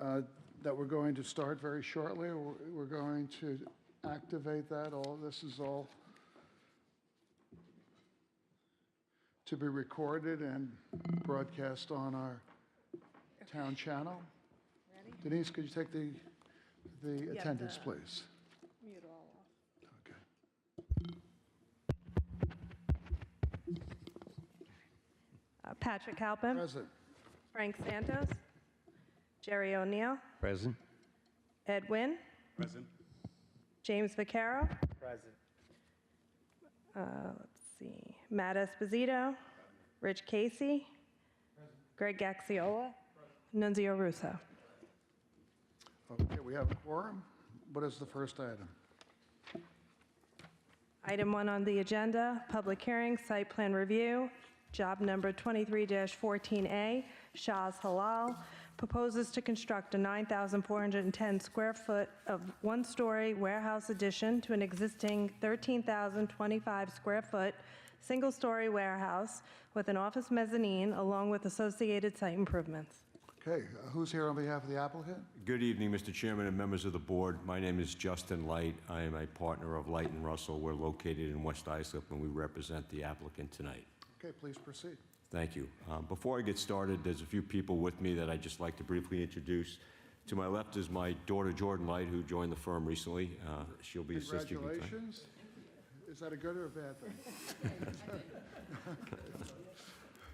that we're going to start very shortly. We're going to activate that. This is all to be recorded and broadcast on our town channel. Ready? Denise, could you take the attendance, please? Mute all off. Okay. Patrick Halpin. Present. Frank Santos. Jerry O'Neill. Present. Ed Wynn. Present. James Vaccaro. Present. Let's see. Matt Esposito. Rich Casey. Greg Gaxiola. Nunzio Russo. Okay, we have a quorum. What is the first item? Item 1 on the agenda, public hearing, site plan review, job number 23-14A, Shah's Halal, proposes to construct a 9,410 square foot of one-story warehouse addition to an existing 13,025 square foot single-story warehouse with an office mezzanine along with associated site improvements. Okay, who's here on behalf of the applicant? Good evening, Mr. Chairman and members of the board. My name is Justin Light. I am a partner of Light & Russell. We're located in West Islip, and we represent the applicant tonight. Okay, please proceed. Thank you. Before I get started, there's a few people with me that I'd just like to briefly introduce. To my left is my daughter, Jordan Light, who joined the firm recently. She'll be assisting me tonight. Congratulations. Is that a good or a bad thing?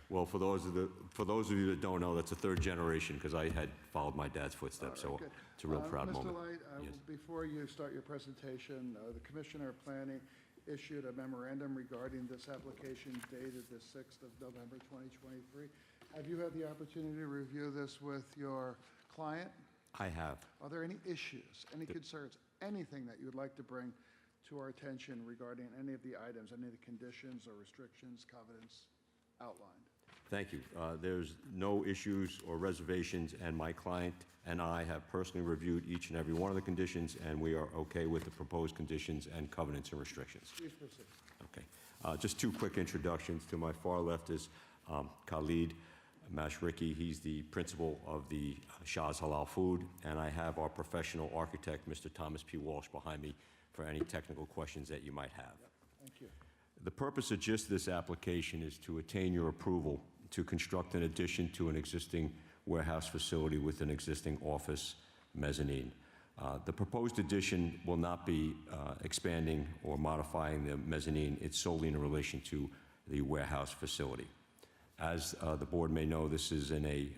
Well, for those of you that don't know, that's a third generation because I had followed my dad's footsteps, so Good. it's a real proud Mr. moment. Light, Yes. before you start your presentation, the Commissioner of Planning issued a memorandum regarding this application dated the 6th of November 2023. Have you had the opportunity to review this with your client? I have. Are there any issues, any concerns, anything that you would like to bring to our attention regarding any of the items, any of the conditions or restrictions, covenants outlined? Thank you. There's no issues or reservations, and my client and I have personally reviewed each and every one of the conditions, and we are okay with the proposed conditions and covenants and restrictions. Please proceed. Okay. Just two quick introductions. To my far left is Khalid Mashriki. He's the principal of the Shah's Halal Food, and I have our professional architect, Mr. Thomas P. Walsh, behind me for any technical questions that you might have. Thank you. The purpose of just this application is to attain your approval to construct an addition to an existing warehouse facility with an existing office mezzanine. The proposed addition will not be expanding or modifying the mezzanine. It's solely in relation to the warehouse facility. As the board may know, this is in a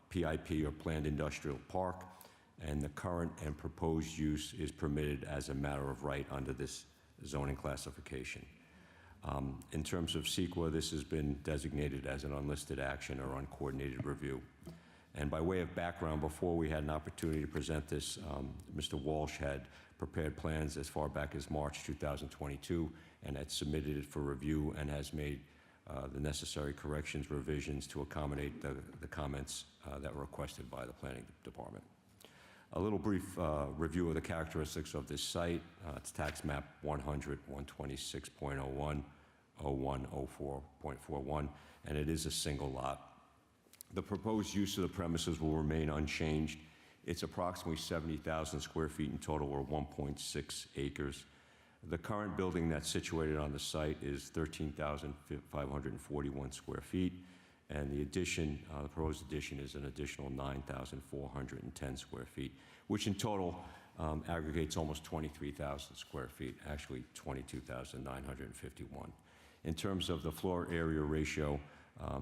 PIP or planned industrial park, and the current and proposed use is permitted as a matter of right under this zoning classification. In terms of CEQA, this has been designated as an unlisted action or uncoordinated review. And by way of background, before we had an opportunity to present this, Mr. Walsh had prepared plans as far back as March 2022 and had submitted it for review and has made the necessary corrections, revisions to accommodate the comments that were requested by the planning department. A little brief review of the characteristics of this site. It's tax map 100, 126.01, 0104.41, and it is a single lot. The proposed use of the premises will remain unchanged. It's approximately 70,000 square feet in total, or 1.6 acres. The current building that's situated on the site is 13,541 square feet. And the addition, the proposed addition is an additional 9,410 square feet, which in total aggregates almost 23,000 square feet, actually 22,951. In terms of the floor area ratio,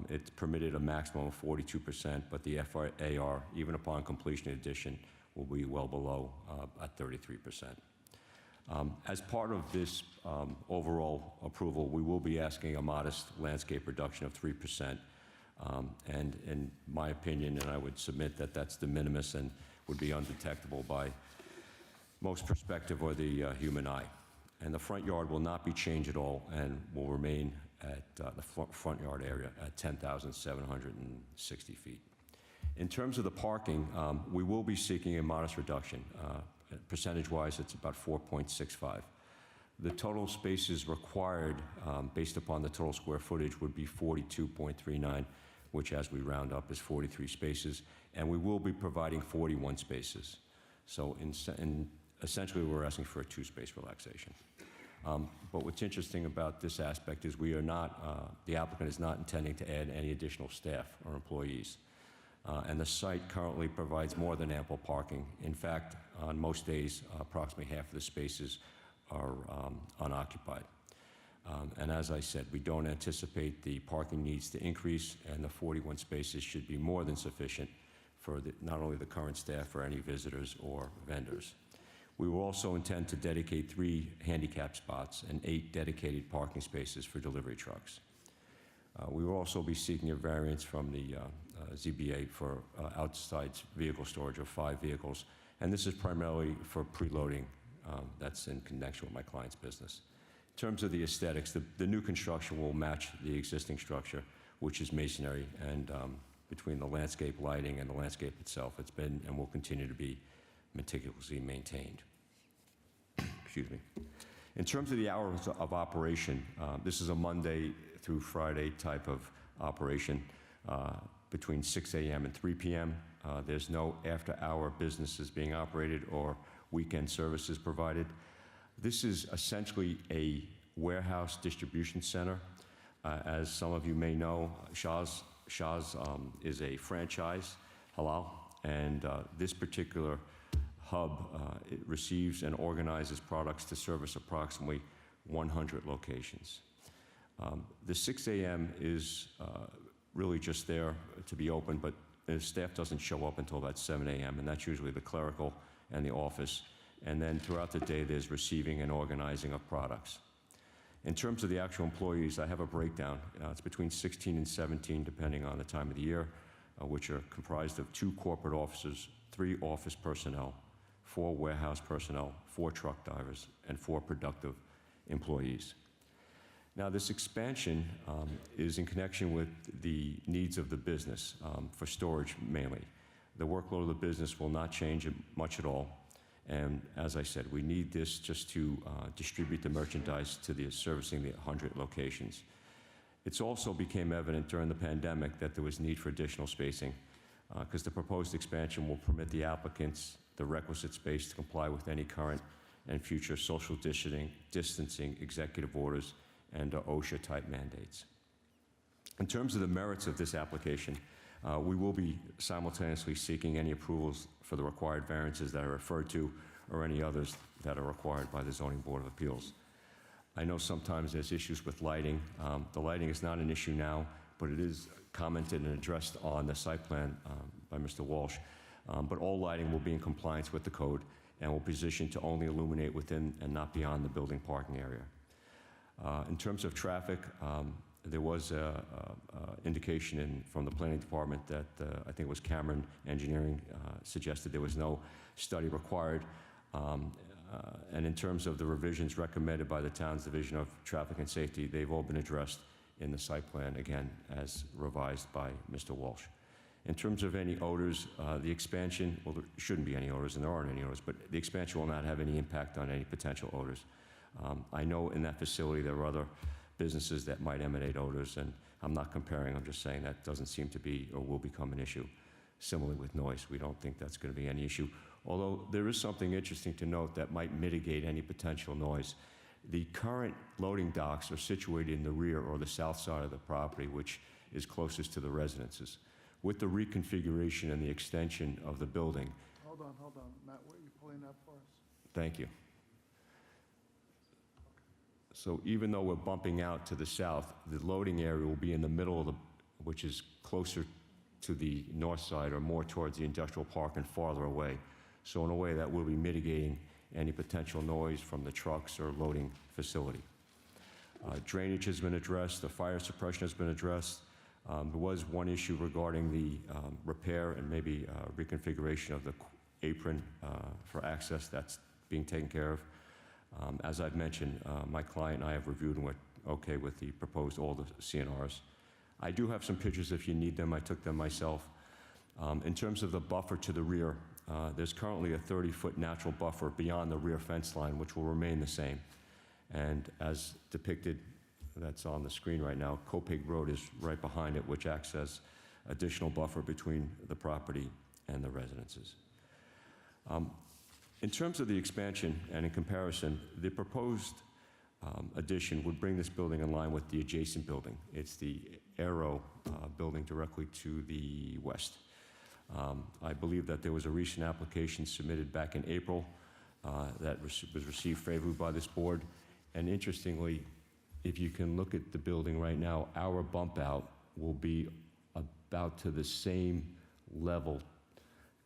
it's permitted a maximum of 42%, but the FAR, even upon completion of addition, will be well below at 33%. As part of this overall approval, we will be asking a modest landscape reduction of 3%. And in my opinion, and I would submit that that's de minimis and would be undetectable by most perspective or the human eye. And the front yard will not be changed at all and will remain at the front yard area at 10,760 feet. In terms of the parking, we will be seeking a modest reduction. Percentage-wise, it's about 4.65. The total spaces required, based upon the total square footage, would be 42.39, which, as we round up, is 43 spaces. and we will be providing 41 spaces. So essentially, we're asking for a 2-space relaxation. But what's interesting about this aspect is we are not, the applicant is not intending to add any additional staff or employees. And the site currently provides more than ample parking. In fact, on most days, approximately half of the spaces are unoccupied. And as I said, we don't anticipate the parking needs to increase, and the 41 spaces should be more than sufficient for not only the current staff or any visitors or vendors. We will also intend to dedicate 3 handicap spots and 8 dedicated parking spaces for delivery trucks. We will also be seeking a variance from the ZBA for outside vehicle storage of 5 vehicles, and this is primarily for preloading. That's in connection with my client's business. In terms of the aesthetics, the new construction will match the existing structure, which is masonry, and between the landscape lighting and the landscape itself, it's been and will continue to be meticulously maintained. Excuse me. In terms of the hours of operation, this is a Monday through Friday type of operation between 6 a.m. and 3 p.m. There's no after-hour businesses being operated or weekend services provided. This is essentially a warehouse distribution center. As some of you may know, Shaw's is a franchise, halal, and this particular hub it receives and organizes products to service approximately 100 locations. The 6 a.m. is really just there to be open, but the staff doesn't show up until about 7 a.m., and that's usually the clerical and the office. And then throughout the day, there's receiving and organizing of products. In terms of the actual employees, I have a breakdown. It's between 16 and 17, depending on the time of the year, which are comprised of 2 corporate officers, 3 office personnel, 4 warehouse personnel, 4 truck drivers, and 4 productive employees. Now, this expansion is in connection with the needs of the business, for storage mainly. The workload of the business will not change much at all. And as I said, we need this just to distribute the merchandise to the servicing the 100 locations. It's also became evident during the pandemic that there was need for additional spacing because the proposed expansion will permit the applicants the requisite space to comply with any current and future social distancing executive orders and OSHA-type mandates. In terms of the merits of this application, we will be simultaneously seeking any approvals for the required variances that are referred to or any others that are required by the Zoning Board of Appeals. I know sometimes there's issues with lighting. The lighting is not an issue now, but it is commented and addressed on the site plan by Mr. Walsh. But all lighting will be in compliance with the code and will be positioned to only illuminate within and not beyond the building parking area. In terms of traffic, there was an indication from the planning department that I think it was Cameron Engineering suggested there was no study required. And in terms of the revisions recommended by the town's Division of Traffic and Safety, they've all been addressed in the site plan, again, as revised by Mr. Walsh. In terms of any odors, the expansion, well, there shouldn't be any odors, and there aren't any odors, but the expansion will not have any impact on any potential odors. I know in that facility there are other businesses that might emanate odors, and I'm not comparing, I'm just saying that doesn't seem to be or will become an issue. Similarly with noise, we don't think that's going to be any issue. Although there is something interesting to note that might mitigate any potential noise. The current loading docks are situated in the rear or the south side of the property, which is closest to the residences. With the reconfiguration and the extension of the building. Hold on, Matt, what are you pulling up for us? Thank you. So even though we're bumping out to the south, the loading area will be in the middle of which is closer to the north side or more towards the industrial park and farther away. So in a way that will be mitigating any potential noise from the trucks or loading facility. Drainage has been addressed, the fire suppression has been addressed. There was one issue regarding the repair and maybe reconfiguration of the apron for access. That's being taken care of. As I've mentioned, my client and I have reviewed and we're okay with the proposed, all the CNRs. I do have some pictures if you need them. I took them myself. In terms of the buffer to the rear, there's currently a 30-foot natural buffer beyond the rear fence line, which will remain the same. And as depicted, that's on the screen right now, Copig Road is right behind it, which acts as additional buffer between the property and the residences. In terms of the expansion and in comparison, the proposed addition would bring this building in line with the adjacent building. It's the Aero building directly to the west. I believe that there was a recent application submitted back in April that was received favorably by this board. And interestingly, if you can look at the building right now, our bump out will be about to the same level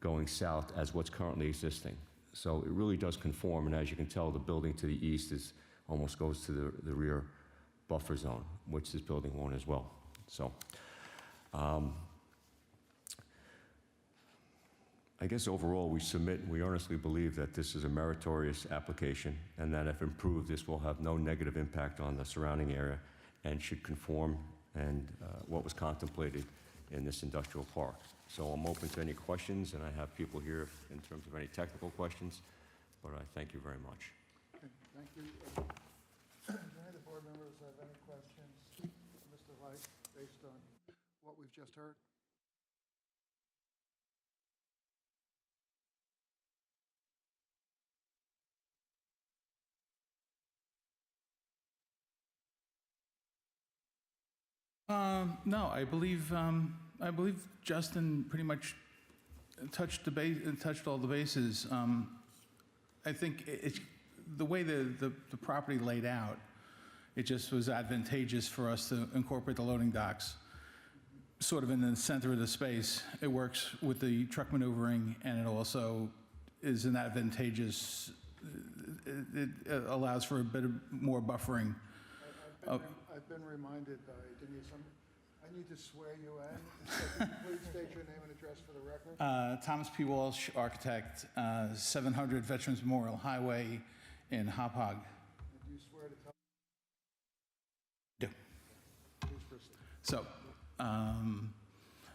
going south as what's currently existing. So it really does conform, and as you can tell, the building to the east almost goes to the rear buffer zone, which this building won't as well. So, I guess overall, we earnestly believe that this is a meritorious application, and that if improved, this will have no negative impact on the surrounding area and should conform and what was contemplated in this industrial park. So I'm open to any questions, and I have people here in terms of any technical questions, but I thank you very much. Okay, thank you. Do any of the board members have any questions, Mr. Light, based on what we've just heard? No, I believe Justin pretty much touched all the bases. I think it's the way the property laid out. It just was advantageous for us to incorporate the loading docks sort of in the center of the space. It works with the truck maneuvering, and it also is an advantageous. It allows for a bit more buffering. I've been reminded by Denise, I need to swear you in. So please state your name and address for the record. Thomas P. Walsh, architect, 700 Veterans Memorial Highway in Hauppauge. And do you swear to tell? Do. Please proceed. So,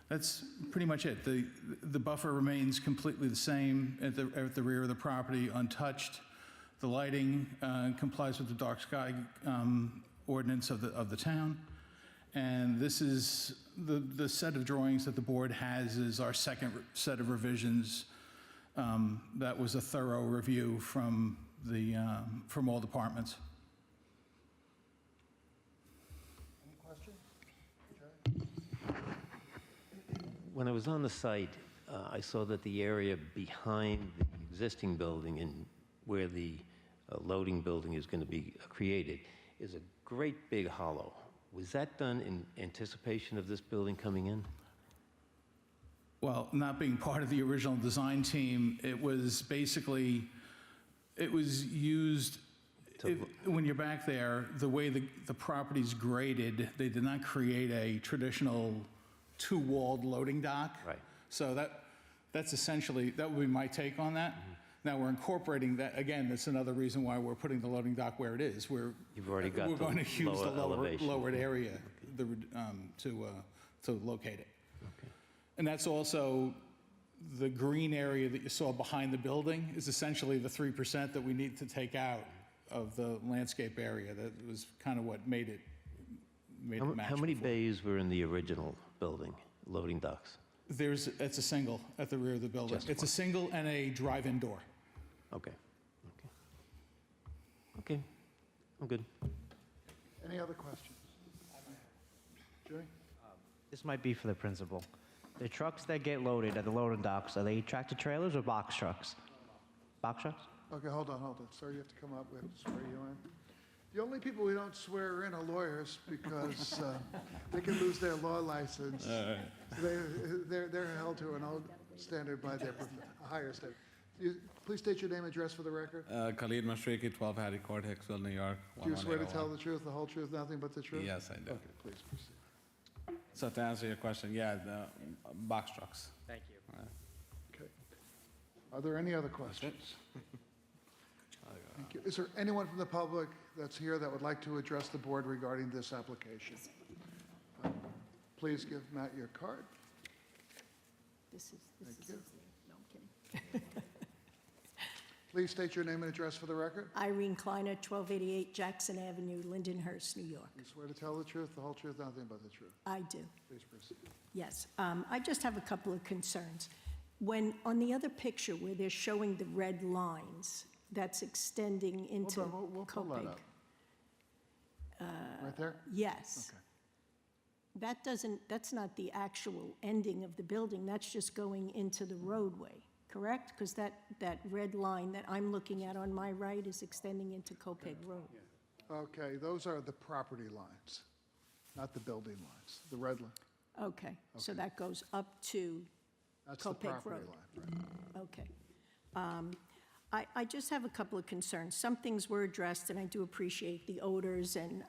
that's pretty much it. The buffer remains completely the same at the rear of the property, untouched. The lighting complies with the dark sky ordinance of the town. And this is the set of drawings that the board has is our second set of revisions. That was a thorough review from all departments. Any questions? Jerry? When I was on the site, I saw that the area behind the existing building and where the loading building is going to be created is a great big hollow. Was that done in anticipation of this building coming in? Well, not being part of the original design team, it was basically, it was used, when you're back there, the way the property's graded, they did not create a traditional two-walled loading dock. Right. So that's essentially, that would be my take on that. Now, we're incorporating that, again, that's another reason why we're putting the loading dock where it is. You've already got We're the going to use the lower elevation. lowered area to locate it. Okay. And that's also the green area that you saw behind the building is essentially the 3% that we need to take out of the landscape area. That was kind of what made it match. How many before. bays were in the original building, loading docks? It's a single at the rear of the building. Just It's a one. single and a drive-in door. Okay. Okay. I'm good. Any other questions? Jerry? This might be for the principal. The trucks that get loaded at the loading docks, are they tractor trailers or box trucks? Box trucks? Okay, hold on. Sir, you have to come up. We have to swear you in. The only people we don't swear in are lawyers because they can lose their law license. So they're held to an old standard by their higher standard. Please state your name and address for the record. Khalid Mashriqi, 12 Harry Court, Hicksville, New York. Do you swear to tell 11801. the truth, the whole truth, nothing but the truth? Yes, I do. Okay, please proceed. So to answer your question, yeah, the box trucks. Thank you. Okay. Are there any other questions? Thank you. Is there anyone from the public that's here that would like to address the board regarding this application? Please give Matt your card. This is you. his name. No, I'm kidding. Please state your name and address for the record. Irene Kleiner, 1288 Jackson Avenue, Lindenhurst, New York. You swear to tell the truth, the whole truth, nothing but the truth. I do, Please proceed. yes. I just have a couple of concerns. When, on the other picture where they're showing the red lines, that's extending into Hold on, we'll pull that Copig. up. Right there? Yes. Okay. That doesn't, that's not the actual ending of the building, that's just going into the roadway, correct? Because that red line that I'm looking at on my right is extending into Copig Road. Okay, those are the property lines, not the building lines, the red line. Okay, so that goes up to, That's the Copig property Road. line, right. okay. I just have a couple of concerns. Some things were addressed, and I do appreciate the odors, and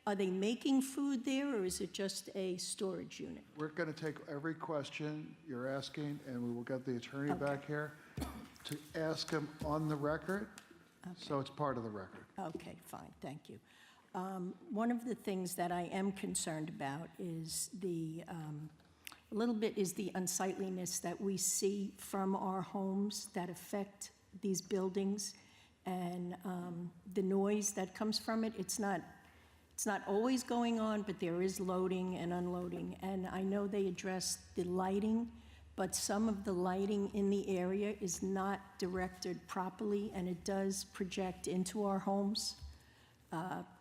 are they making food there, or is it just a storage unit? We're going to take every question you're asking, and we will get the attorney back here to ask him on the record, so it's part of the record. Okay, fine, thank you. One of the things that I am concerned about is a little bit is the unsightliness that we see from our homes that affect these buildings, and the noise that comes from it. It's not always going on, but there is loading and unloading. And I know they addressed the lighting, but some of the lighting in the area is not directed properly, and it does project into our homes.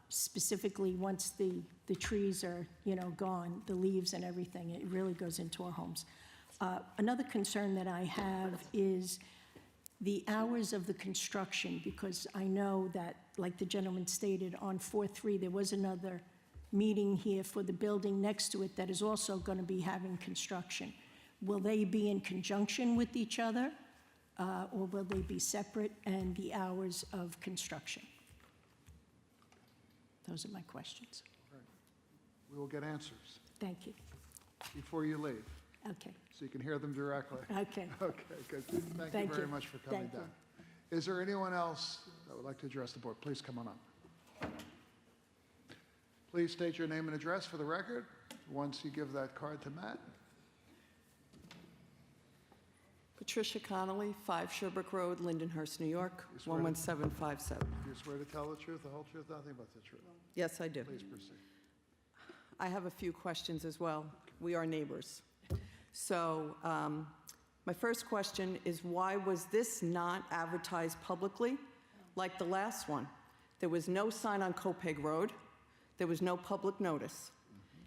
Specifically, once the trees are, gone, the leaves and everything, it really goes into our homes. Another concern that I have is the hours of the construction, because I know that, like the gentleman stated, on 4/3, there was another meeting here for the building next to it that is also going to be having construction. Will they be in conjunction with each other, or will they be separate, and the hours of construction? Those are my questions. We will get answers Thank you. before you leave, Okay, so you can hear them directly. okay. Okay, good. Thank you Thank very you. much for coming Thank you. down. Is there anyone else that would like to address the board? Please come on up. Please state your name and address for the record once you give that card to Matt. Patricia Connolly, 5 Sherbrooke Road, Lindenhurst, New York, You swear to- 11757. Do you swear to tell the truth, the whole truth, nothing but the truth? Yes, I do. Please proceed. I have a few questions as well. We are neighbors. So my first question is, why was this not advertised publicly like the last one? There was no sign on Copig Road. There was no public notice.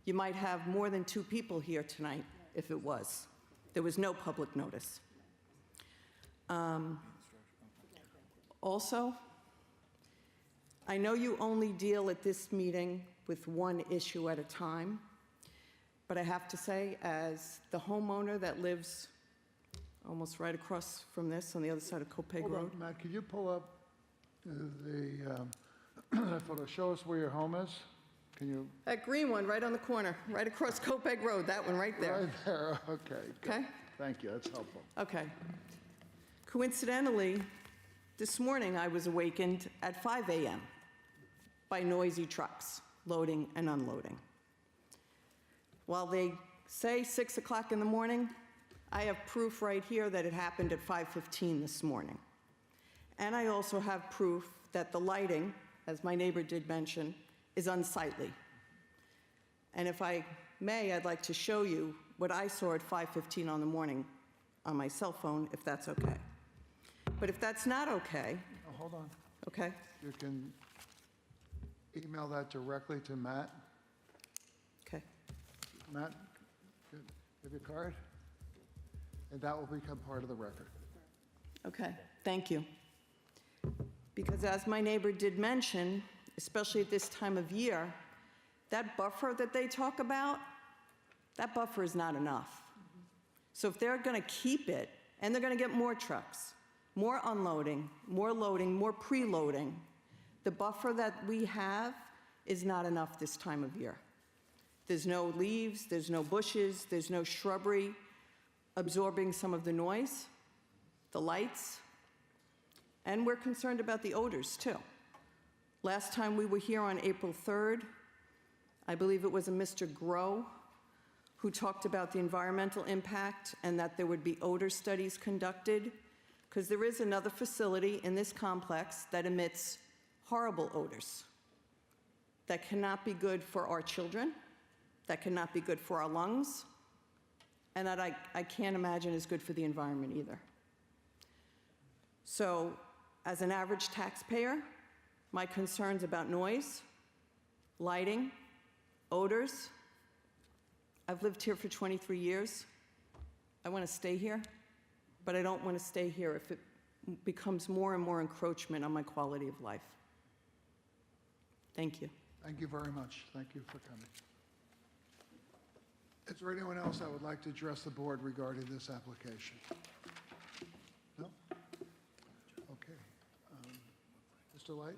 You might have more than 2 people here tonight if it was. There was no public notice. Also, I know you only deal at this meeting with one issue at a time, but I have to say, as the homeowner that lives almost right across from this on the other side of Copig Hold Road. on, Matt, could you pull up the photo? Show us where your home is. Can you? That green one right on the corner, right across Copig Road, that one right there. Right there, okay. good. Okay? Thank you, that's helpful. Okay. Coincidentally, this morning I was awakened at 5 a.m. by noisy trucks loading and unloading. While they say 6 o'clock in the morning, I have proof right here that it happened at 5:15 this morning. And I also have proof that the lighting, as my neighbor did mention, is unsightly. And if I may, I'd like to show you what I saw at 5:15 on the morning on my cell phone, if that's okay. But if that's not okay, Oh, hold on. okay, You can email that directly to Matt. okay. Matt, good. Have your card? And that will become part of the record. Okay, thank you. Because as my neighbor did mention, especially at this time of year, that buffer that they talk about, that buffer is not enough. So if they're going to keep it, and they're going to get more trucks, more unloading, more loading, more preloading, the buffer that we have is not enough this time of year. There's no leaves, there's no bushes, there's no shrubbery absorbing some of the noise, the lights, and we're concerned about the odors too. Last time we were here on April 3rd, I believe it was a Mr. Grow who talked about the environmental impact and that there would be odor studies conducted, because there is another facility in this complex that emits horrible odors that cannot be good for our children, that cannot be good for our lungs, and that I can't imagine is good for the environment either. So, as an average taxpayer, my concerns about noise, lighting, odors, I've lived here for 23 years. I want to stay here, but I don't want to stay here if it becomes more and more encroachment on my quality of life. Thank you. Thank you very much. Thank you for coming. Is there anyone else that would like to address the board regarding this application? No? Okay. Mr. Light?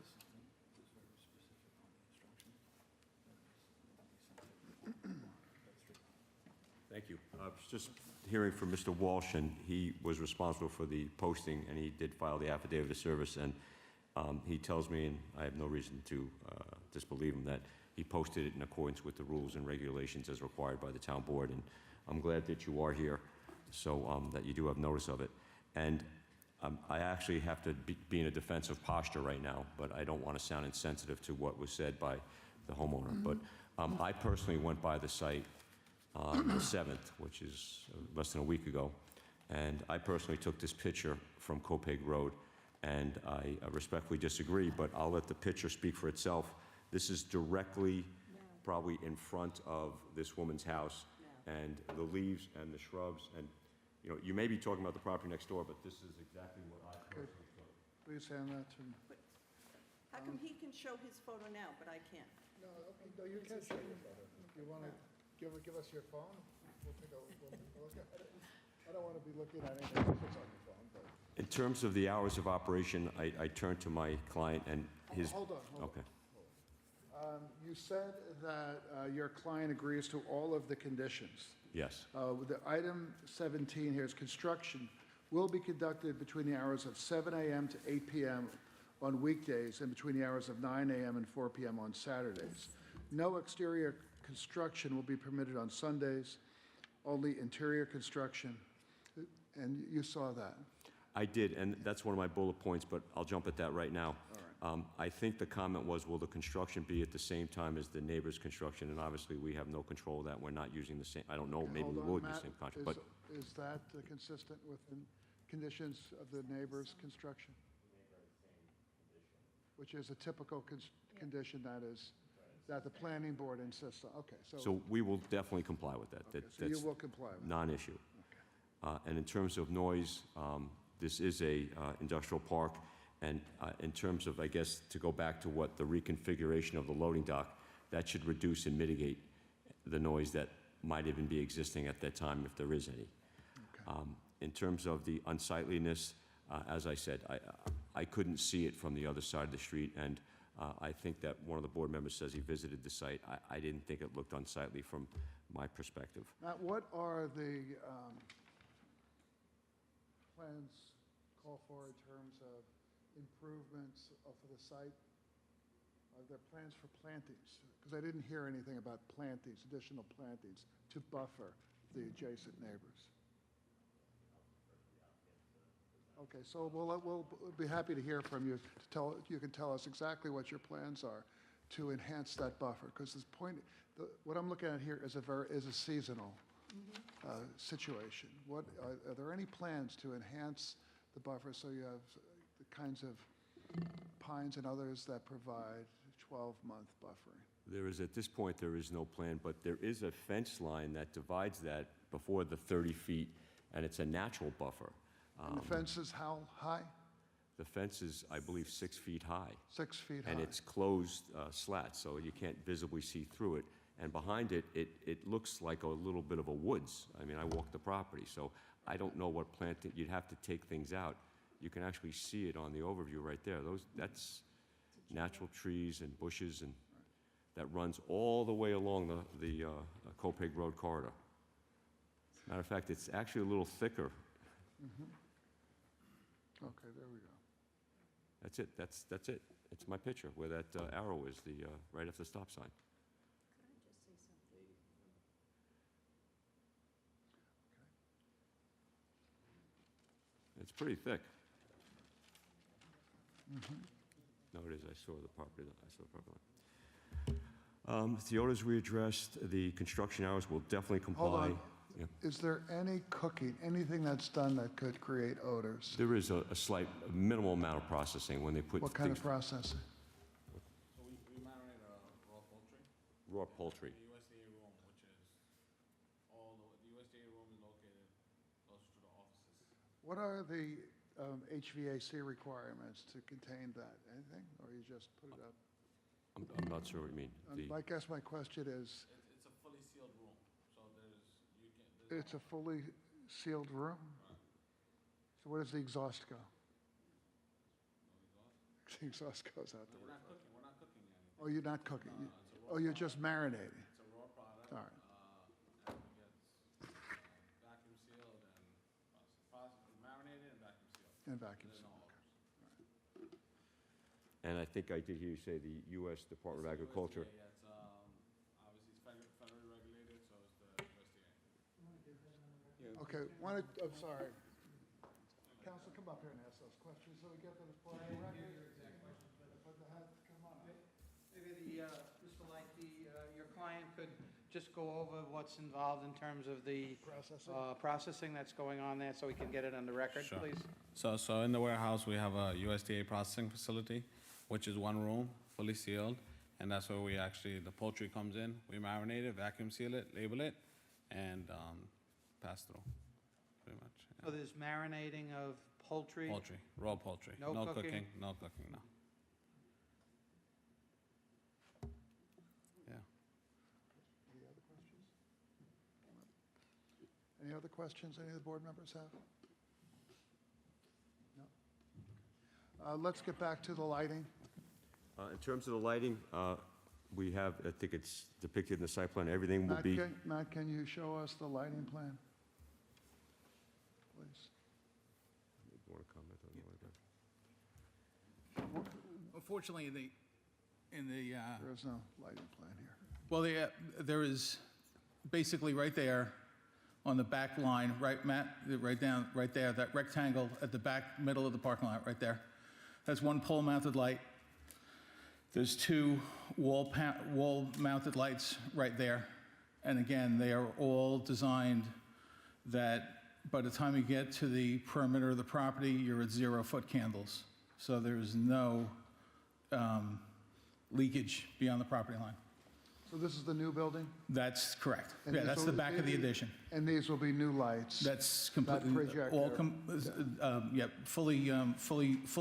Thank you. I was just hearing from Mr. Walsh, and he was responsible for the posting, and he did file the affidavit of service, and he tells me, and I have no reason to disbelieve him, that he posted it in accordance with the rules and regulations as required by the town board, and I'm glad that you are here, so that you do have notice of it. And I actually have to be in a defensive posture right now, but I don't want to sound insensitive to what was said by the homeowner. But I personally went by the site on the 7th, which is less than a week ago, and I personally took this picture from Copeg Road, and I respectfully disagree, but I'll let the picture speak for itself. This is directly, probably in front of this woman's house, and the leaves and the shrubs, and you know, you may be talking about the property next door, but this is exactly what I personally took. Please hand that to me. How come he can show his photo now, but I can't? No, okay, no, you can show your photo. You want to give us your phone? We'll take a look at it. I don't want to be looking at anything that's on your phone, but. In terms of the hours of operation, I turned to my client and his... Hold on. Okay. You said that your client agrees to all of the conditions. Yes. The item 17 here is construction will be conducted between the hours of 7 a.m. to 8 p.m. on weekdays and between the hours of 9 a.m. and 4 p.m. on Saturdays. No exterior construction will be permitted on Sundays, only interior construction. And you saw that. I did, and that's one of my bullet points, but I'll jump at that right now. I think the comment was, will the construction be at the same time as the neighbor's construction? And obviously, we have no control of that. We're not using the same, I don't know, maybe Hold we on, will use the Matt. same contract, but Is that consistent with the conditions of the neighbor's construction? Which is a typical condition that the planning board insists on. Okay, so we will definitely comply with that. okay, so you will comply with that. Non-issue. And in terms of noise, this is a industrial park, and in terms of, I guess, to go back to what the reconfiguration of the loading dock, that should reduce and mitigate the noise that might even be existing at that time, if there is any. Okay. In terms of the unsightliness, as I said, I couldn't see it from the other side of the street, and I think that one of the board members says he visited the site. I didn't think it looked unsightly from my perspective. Matt, what are the plans call for in terms of improvements for the site? Are there plans for plantings? Because I didn't hear anything about plantings, additional plantings to buffer the adjacent neighbors. Okay, so we'll be happy to hear from you. You can tell us exactly what your plans are to enhance that buffer. Because what I'm looking at here is a seasonal situation. Are there any plans to enhance the buffer so you have the kinds of pines and others that provide 12-month buffering? At this point, there is no plan, but there is a fence line that divides that before the 30 feet, and it's a natural buffer. And the fence is how high? The fence is, I believe, 6 feet high. 6 feet high. And it's closed slat, so you can't visibly see through it. And behind it, it looks like a little bit of a woods. I mean, I walk the property, so I don't know what planting, you'd have to take things out. You can actually see it on the overview right there. That's natural trees and bushes, and that runs all the way along the Copeg Road corridor. Matter of fact, it's actually a little thicker. Okay, there we go. That's it. That's it. It's my picture where that arrow is, right after the stop sign. It's pretty thick. No, it is. I saw the property line. The orders we addressed, the construction hours will definitely comply. Hold on. Is there any cooking, anything that's done that could create odors? There is a slight, minimal amount of processing when they put What kind of things... processing? So we marinate raw poultry. Raw poultry. The USDA room, which is the USDA room is located close to the offices. What are the HVAC requirements to contain that? Anything, or you just put it up? I'm not sure what you mean. I guess my question is, It's a fully sealed room, so there's it's a fully sealed room? So where does the exhaust go? The exhaust goes out the roof. we're not cooking anything. Oh, you're not cooking? Oh, you're just marinating? It's a raw product. All right. And it gets vacuum sealed and marinated and vacuum sealed. And vacuum There's no sealed. odors. And I think I did hear you say the U.S. Department of Agriculture. Yeah, it's obviously it's federally regulated, so it's the USDA. Okay, I'm sorry. Council, come up here and ask those questions so we get them as part of the record. Put the hat, come on. Maybe Mr. Light, your client could just go over what's involved in terms of the processing that's going on there, so we can get it on the record, Sure. please. So in the warehouse, we have a USDA processing facility, which is one room, fully sealed, and that's where the poultry comes in. We marinate it, vacuum seal it, label it, and pass through, pretty much. yeah. So there's marinating of poultry? Poultry, raw poultry. No cooking? No cooking, no. Yeah. Any other questions? Any other questions any of the board members have? No? Let's get back to the lighting. In terms of the lighting, we have, I think it's depicted in the site plan, everything will be... Matt, can you show us the lighting plan? Please. You want to comment on the lighting? Unfortunately, in the There is no lighting plan here. well, there is basically right there on the back line, right, Matt, right there, that rectangle at the back middle of the parking lot, right there. That's one pole-mounted light. There's two wall-mounted lights right there. And again, they are all designed that by the time you get to the perimeter of the property, you're at 0-foot candles. So there's no leakage beyond the property line. So this is the new building? That's correct. And Yeah, this that's will- the back of the addition. And these will be new lights? That's completely, projector. all, yeah, full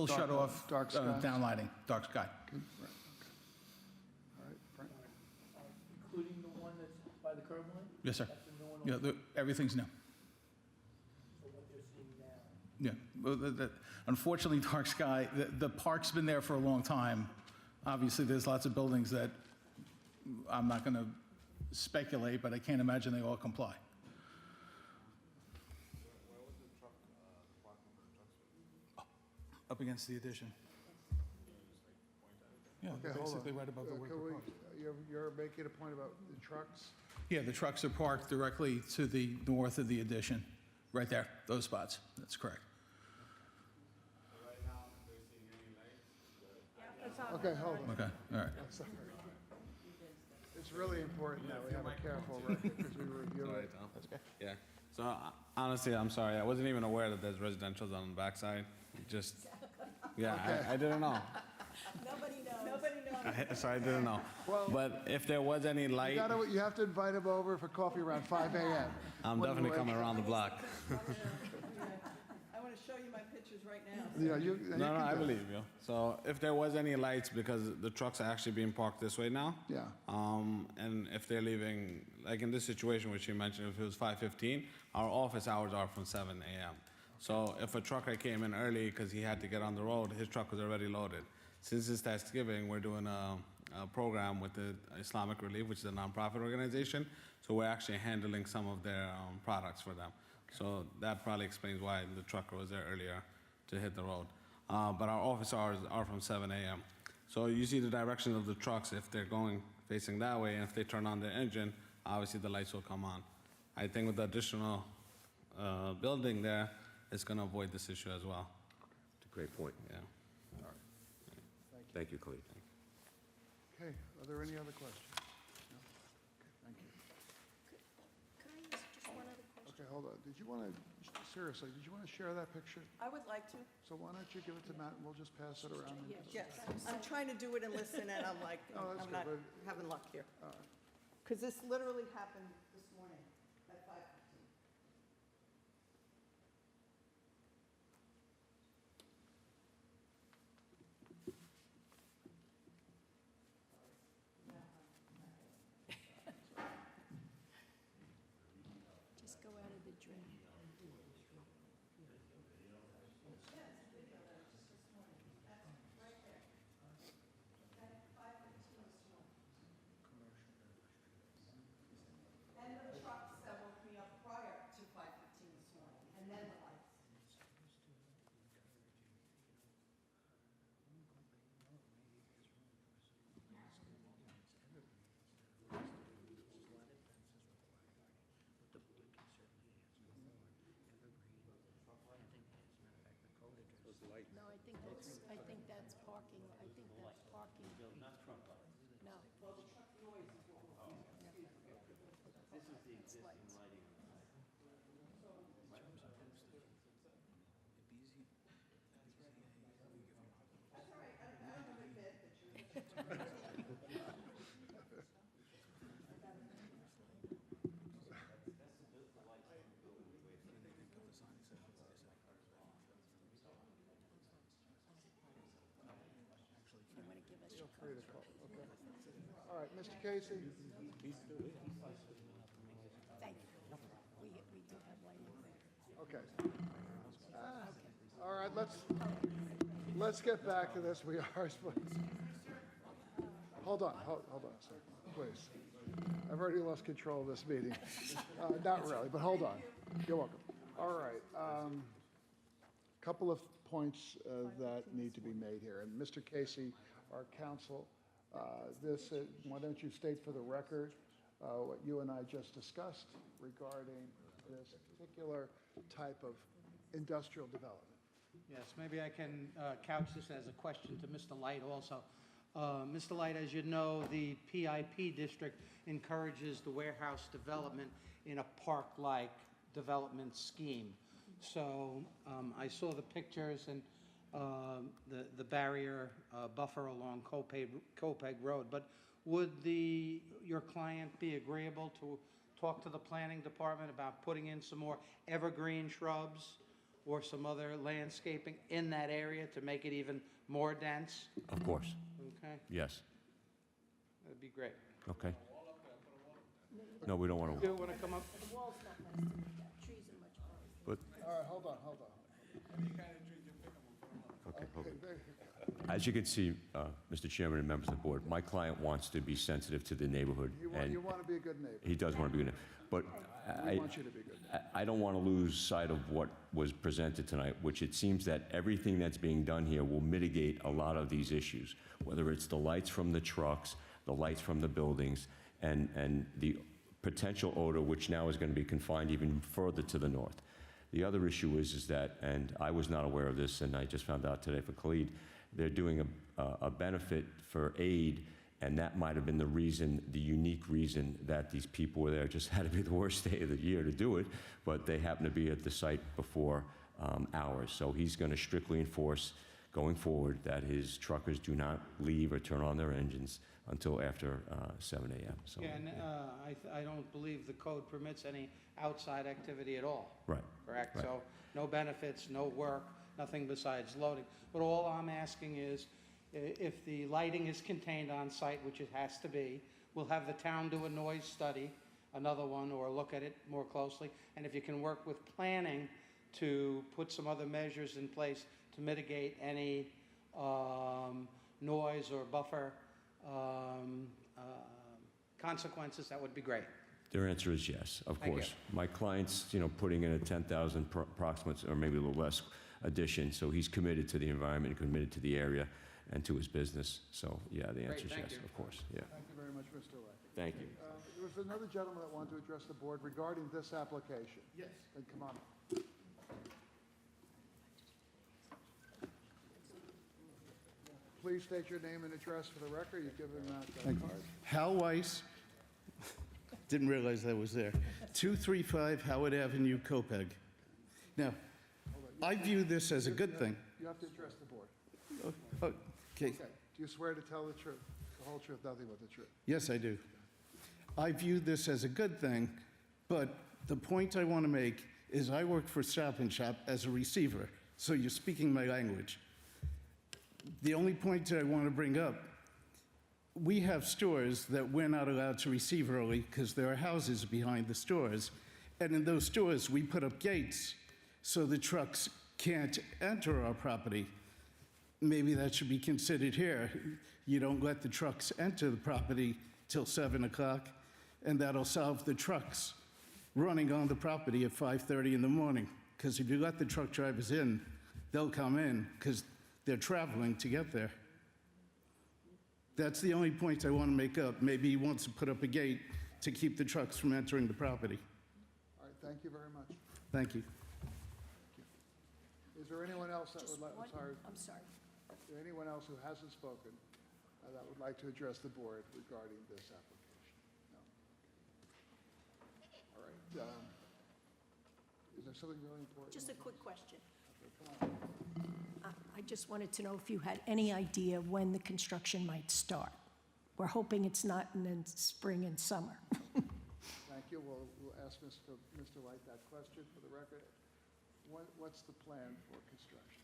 Dark- shut off. dark sky? Down lighting, dark sky. All right, Frank? Including the one that's by the curb line? Yes, sir. That's the new one, Yeah, everything's new. what you're seeing now. Yeah, well, unfortunately, dark sky, the park's been there for a long time. Obviously, there's lots of buildings that, I'm not going to speculate, but I can't imagine they all comply. Up against the addition. Yeah, Okay, hold on. basically right above the word Can we- proposed. You're making a point about the trucks? Yeah, the trucks are parked directly to the north of the addition, right there, those spots. That's correct. Okay, hold on. Okay, all right. Sorry. It's really important that we have a careful record because we review Sorry, it. Tom. Yeah. So honestly, I'm sorry. I wasn't even aware that there's residentials on the backside. Just, yeah, I didn't know. Nobody knows. So I didn't know. But if there was any light, You have to invite him over for coffee around 5 a.m. I'm When definitely you coming wake around the block. I want to show you my pictures right now. Yeah, you No, can I do it. believe you. So if there was any lights, because the trucks are actually being parked this way now. Yeah. And if they're leaving, like in this situation, which you mentioned, if it was 5:15, our office hours are from 7 a.m. So if a trucker came in early because he had to get on the road, his truck was already loaded. Since it's Thanksgiving, we're doing a program with the Islamic Relief, which is a nonprofit organization. So we're actually handling some of their products for them. So that probably explains why the trucker was there earlier to hit the road. But our office hours are from 7 a.m. So you see the direction of the trucks if they're going facing that way, and if they turn on their engine, obviously the lights will come on. I think with the additional building there, it's going to avoid this issue as well. It's a great point. Yeah. Thank you, Khalid. Okay, are there any other questions? No? Okay, thank you. Can I ask just one other Okay, hold on. Did you want to, seriously, did you want to share that picture? I would like to. So why don't you give it to Matt and we'll just pass it around? and just- Yes, I'm trying to do it and listen, and I'm like, Oh, that's I'm not good, having luck here. Because this literally happened this morning at 5:15. Just go out of the drain. And the trucks that woke me up prior to 5:15 this morning, and then the lights. No, I think that's parking, I think that's parking. Not truck lights? No. Well, the truck noise is what we're. This is the existing lighting. You want to give us your Free to call, okay. All right, Mr. Casey? thank you. We do have lighting there. Okay. All right, let's get back to this. We are supposed. Hold on a second, please. I've already lost control of this meeting. Not really, but hold on. You're welcome. All right. Couple of points that need to be made here. And Mr. Casey, our counsel, why don't you state for the record what you and I just discussed regarding this particular type of industrial development? Yes, maybe I can couch this as a question to Mr. Light also. Mr. Light, as you know, the PIP district encourages the warehouse development in a park-like development scheme. So I saw the pictures and the barrier buffer along Copeg Road, but would your client be agreeable to talk to the planning department about putting in some more evergreen shrubs or some other landscaping in that area to make it even more dense? Of course, Okay, yes. that'd be great. Okay. No, we don't want Do to, you want to come up? The wall's not nice to look at, trees are much better. but, All right, hold on. okay, hold on. Okay, there you go. As you can see, Mr. Chairman and members of the board, my client wants to be sensitive to the neighborhood. and You want to be a good neighbor. He does want to be a good neighbor. But We I, want you to be good. I don't want to lose sight of what was presented tonight, which it seems that everything that's being done here will mitigate a lot of these issues, whether it's the lights from the trucks, the lights from the buildings, and the potential odor, which now is going to be confined even further to the north. The other issue is that, and I was not aware of this, and I just found out today for Khalid, they're doing a benefit for aid, and that might have been the reason, the unique reason that these people were there. It just had to be the worst day of the year to do it, but they happened to be at the site before hours. So he's going to strictly enforce going forward that his truckers do not leave or turn on their engines until after 7 a.m. So, Yeah, and I don't believe the code permits any outside activity at all. right. Correct? Right. So no benefits, no work, nothing besides loading. But all I'm asking is, if the lighting is contained on site, which it has to be, we'll have the town do a noise study, another one, or look at it more closely. And if you can work with planning to put some other measures in place to mitigate any noise or buffer consequences, that would be great. Their answer is yes, of Thank you. course. My client's, putting in a 10,000 approximate, or maybe a little less, addition, so he's committed to the environment, committed to the area, and to his business. So, yeah, the answer is thank yes, you. of course, yeah. Thank you very much, Mr. Lay. Thank you. There was another gentleman that wanted to address the board regarding this application. Yes. Then come on up. Please state your name and address for the record. You've given that card. Hal Weiss, Didn't realize that was there. 235 Howard Avenue, Copeg. Now, I view this as a good thing. You have to address the board. Okay. Okay. Do you swear to tell the truth, the whole truth, nothing but the truth? Yes, I do. I view this as a good thing, but the point I want to make is I work for Stop and Shop as a receiver, so you're speaking my language. The only point that I want to bring up, we have stores that we're not allowed to receive early because there are houses behind the stores. And in those stores, we put up gates so the trucks can't enter our property. Maybe that should be considered here. You don't let the trucks enter the property till 7 o'clock, and that'll solve the trucks running on the property at 5:30 in the morning. Because if you let the truck drivers in, they'll come in because they're traveling to get there. That's the only point I want to make up. Maybe he wants to put up a gate to keep the trucks from entering the property. All right, thank you very much. Thank you. Is there anyone else that would like, Just I'm sorry, I'm sorry. is there anyone else who hasn't spoken that would like to address the board regarding this application? No? All right. Is there something really important? Just a quick question. Okay, come on. I just wanted to know if you had any idea when the construction might start. We're hoping it's not in the spring and summer. Thank you. We'll ask Mr. Light that question for the record. What's the plan for construction?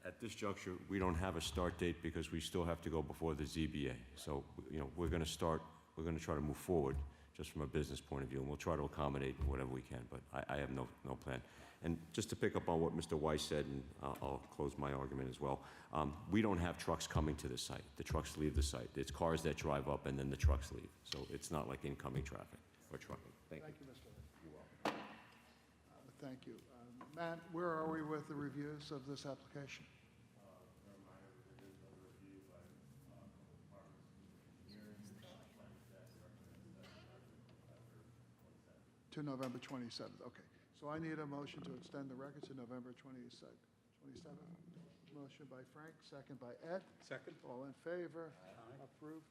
At this juncture, we don't have a start date because we still have to go before the ZBA. So, we're going to try to move forward just from a business point of view, and we'll try to accommodate whatever we can, but I have no plan. And just to pick up on what Mr. Weiss said, and I'll close my argument as well, we don't have trucks coming to the site. The trucks leave the site. It's cars that drive up and then the trucks leave. So it's not like incoming traffic or trucking. Thank you. Thank you, Mr. Light. You're welcome. Thank you. Matt, where are we with the reviews of this application? To November 27th, okay. So I need a motion to extend the record to November 27th. Motion by Frank, second by Ed. Second. All in favor? Approved.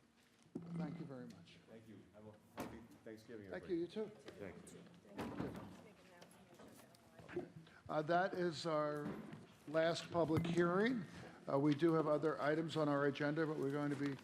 Thank you very much. Thank you. Have a happy Thanksgiving, Thank you, you too. Thank you. That is our last public hearing. We do have other items on our agenda, but we're going to be